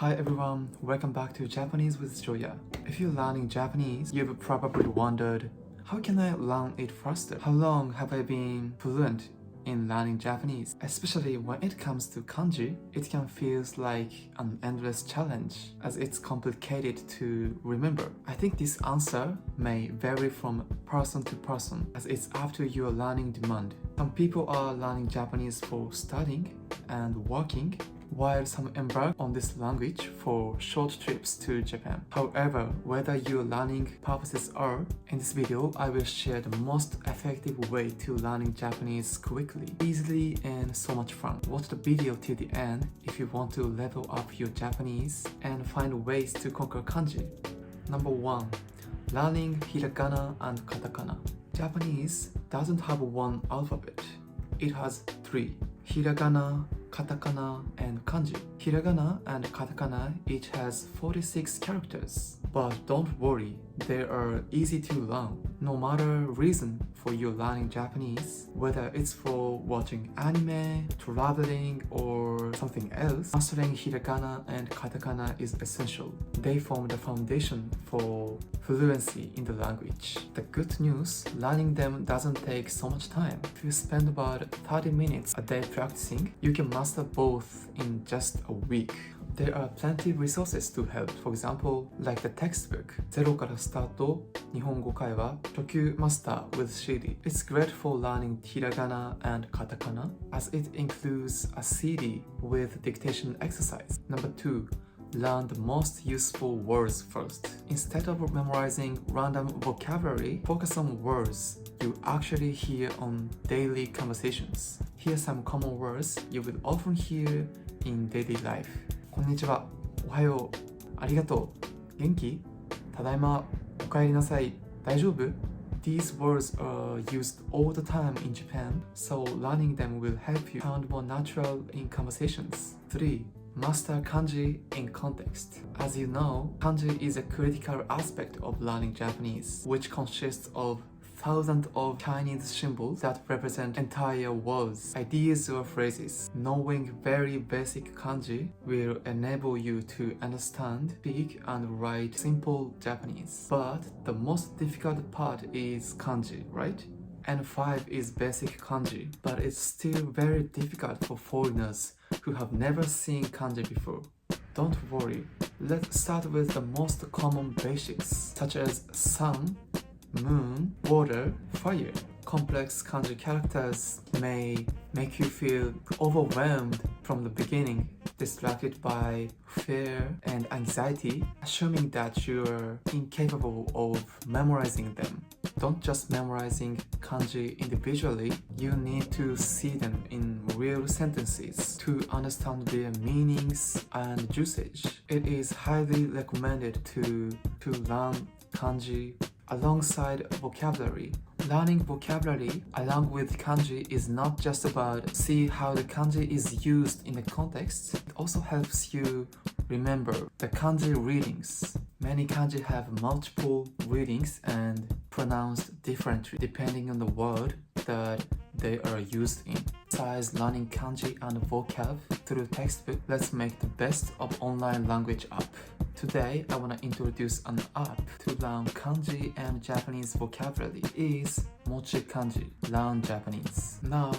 Hi everyone, welcome back to Japanese with Joya. If you're learning Japanese, you've probably wondered, how can I learn it faster? How long have I been fluent in learning Japanese? Especially when it comes to kanji, it can feel like an endless challenge as it's complicated to remember. I think this answer may vary from person to person as it's up to your learning demand. Some people are learning Japanese for studying and working, while some embark on this language for short trips to Japan. However, whether your learning purposes are, in this video I will share the most effective way to learning Japanese quickly, easily, and so much fun. Watch the video till the end if you want to level up your Japanese and find ways to conquer kanji. Number 1. Learning Hiragana and Katakana. Japanese doesn't have one alphabet. It has 3. Hiragana, Katakana, and Kanji. Hiragana and Katakana each has 46 characters. But don't worry, they are easy to learn. No matter reason for you learning Japanese, whether it's for watching anime, traveling, or something else, mastering Hiragana and Katakana is essential. They form the foundation for fluency in the language. The good news, learning them doesn't take so much time. If you spend about 30 minutes a day practicing, you can master both in just a week. There are plenty of resources to help. For example, like the textbook ゼロからスタート日本語会話初級マスター with CD. It's great for learning hiragana and katakana as it includes a CD with dictation exercise. Number 2. Learn the most useful words first. Instead of memorizing random vocabulary, focus on words you actually hear on daily conversations. Here are some common words you will often hear in daily life. こんにちは、おはよう、ありがとう、元気、ただいま、おかえりなさい、大丈夫? These words are used all the time in Japan, so learning them will help you sound more natural in conversations. 3. Master kanji in context. As you know, kanji is a critical aspect of learning Japanese, which consists of thousands of Chinese symbols that represent entire words, ideas, or phrases. Knowing very basic kanji will enable you to understand, speak, and write simple Japanese. But the most difficult part is kanji, right? And 5 is basic kanji, but it's still very difficult for foreigners who have never seen kanji before. Don't worry, let's start with the most common basics, such as sun, moon, water, fire. Complex kanji characters may make you feel overwhelmed from the beginning, distracted by fear and anxiety, assuming that you're incapable of memorizing them. Don't just memorizing kanji individually, you need to see them in real sentences to understand their meanings and usage. It is highly recommended to learn kanji alongside vocabulary. Learning vocabulary along with kanji is not just about see how the kanji is used in the context, it also helps you remember the kanji readings. Many kanji have multiple readings and pronounced differently depending on the word that they are used in. Besides learning kanji and vocab through textbook, let's make the best of online language app. Today, I want to introduce an app to learn kanji and Japanese vocabulary. It is MochiKanji, Learn Japanese. Now,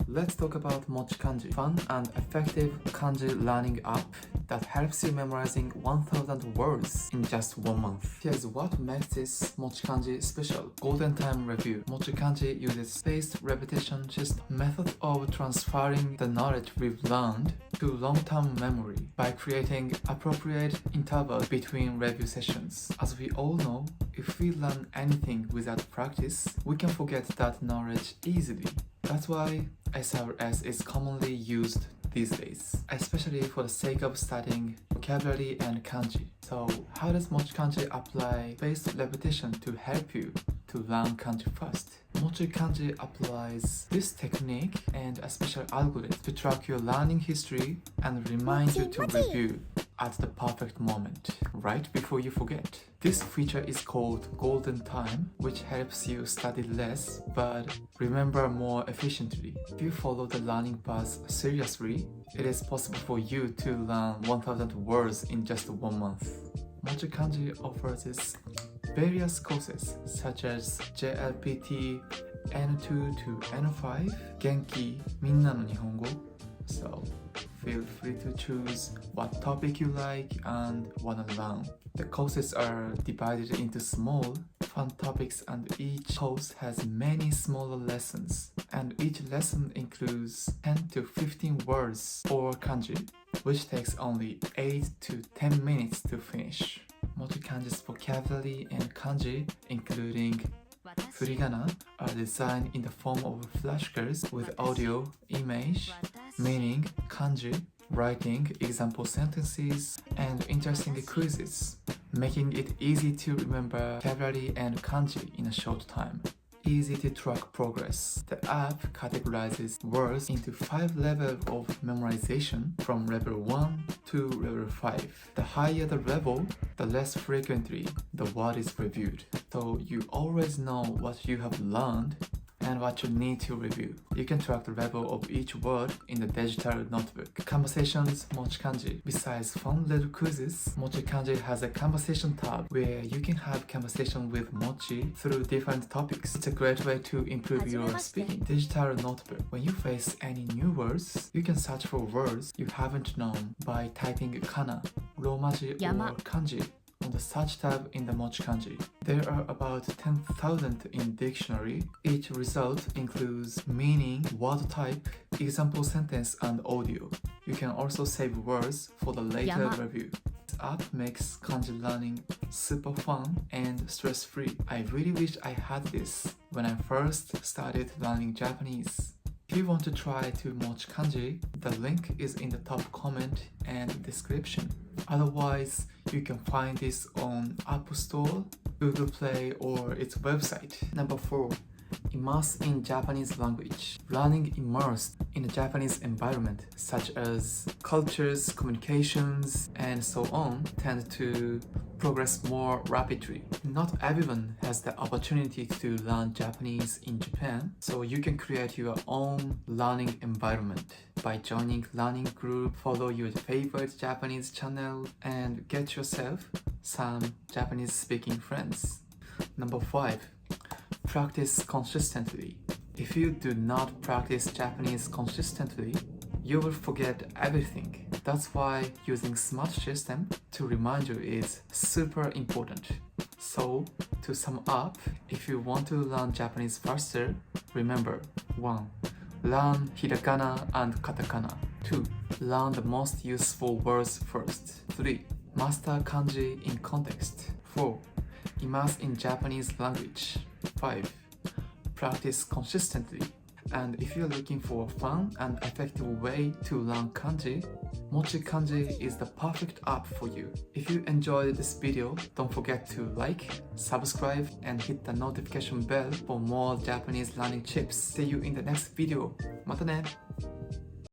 let's talk about MochiKanji, fun and effective kanji learning app that helps you memorizing 1000 words in just 1 month. Here's what makes this MochiKanji special. Golden time review. MochiKanji uses spaced repetition system, method of transferring the knowledge we've learned to long-term memory by creating appropriate intervals between review sessions. As we all know, if we learn anything without practice, we can forget that knowledge easily. That's why SRS is commonly used these days, especially for the sake of studying vocabulary and kanji. So how does MochiKanji apply spaced repetition to help you to learn kanji fast? MochiKanji applies this technique and a special algorithm to track your learning history and remind you to review at the perfect moment, right before you forget. This feature is called Golden Time, which helps you study less but remember more efficiently. If you follow the learning path seriously, it is possible for you to learn 1000 words in just 1 month. MochiKanji offers various courses such as JLPT N2 to N5, Genki, Minna no Nihongo. So feel free to choose what topic you like and wanna learn. The courses are divided into small, fun topics, and each course has many smaller lessons. And each lesson includes 10 to 15 words for kanji, which takes only 8 to 10 minutes to finish. MochiKanji's vocabulary and kanji, including Hiragana, are designed in the form of flashcards with audio, image, meaning, kanji, writing, example sentences, and interesting quizzes, making it easy to remember vocabulary and kanji in a short time. Easy to track progress. The app categorizes words into 5 levels of memorization from level 1 to level 5. The higher the level, the less frequently the word is reviewed. So you always know what you have learned and what you need to review. You can track the level of each word in the digital notebook. Conversations MochiKanji. Besides fun little quizzes, MochiKanji has a conversation tab where you can have conversation with Mochi through different topics. It's a great way to improve your speaking. Digital notebook. When you face any new words, you can search for words you haven't known by typing kana, romaji or kanji on the search tab in the MochiKanji. There are about 10,000 in dictionary. Each result includes meaning, word type, example sentence, and audio. You can also save words for the later review. This app makes kanji learning super fun and stress-free. I really wish I had this when I first started learning Japanese. If you want to try to MochiKanji, the link is in the top comment and description. Otherwise, you can find this on App Store, Google Play, or its website. Number 4. Immerse in Japanese language. Learning immersed in a Japanese environment, such as cultures, communications, and so on, tend to progress more rapidly. Not everyone has the opportunity to learn Japanese in Japan, so you can create your own learning environment by joining learning group, follow your favorite Japanese channel, and get yourself some Japanese speaking friends. Number 5. Practice consistently. If you do not practice Japanese consistently, you will forget everything. That's why using smart system to remind you is super important. So, to sum up, if you want to learn Japanese faster, remember 1. Learn Hiragana and Katakana. 2. Learn the most useful words first. 3. Master kanji in context. 4. Immerse in Japanese language. 5. Practice consistently. And if you're looking for a fun and effective way to learn kanji, MochiKanji is the perfect app for you. If you enjoyed this video, don't forget to like, subscribe, and hit the notification bell for more Japanese learning tips. See you in the next video. またね!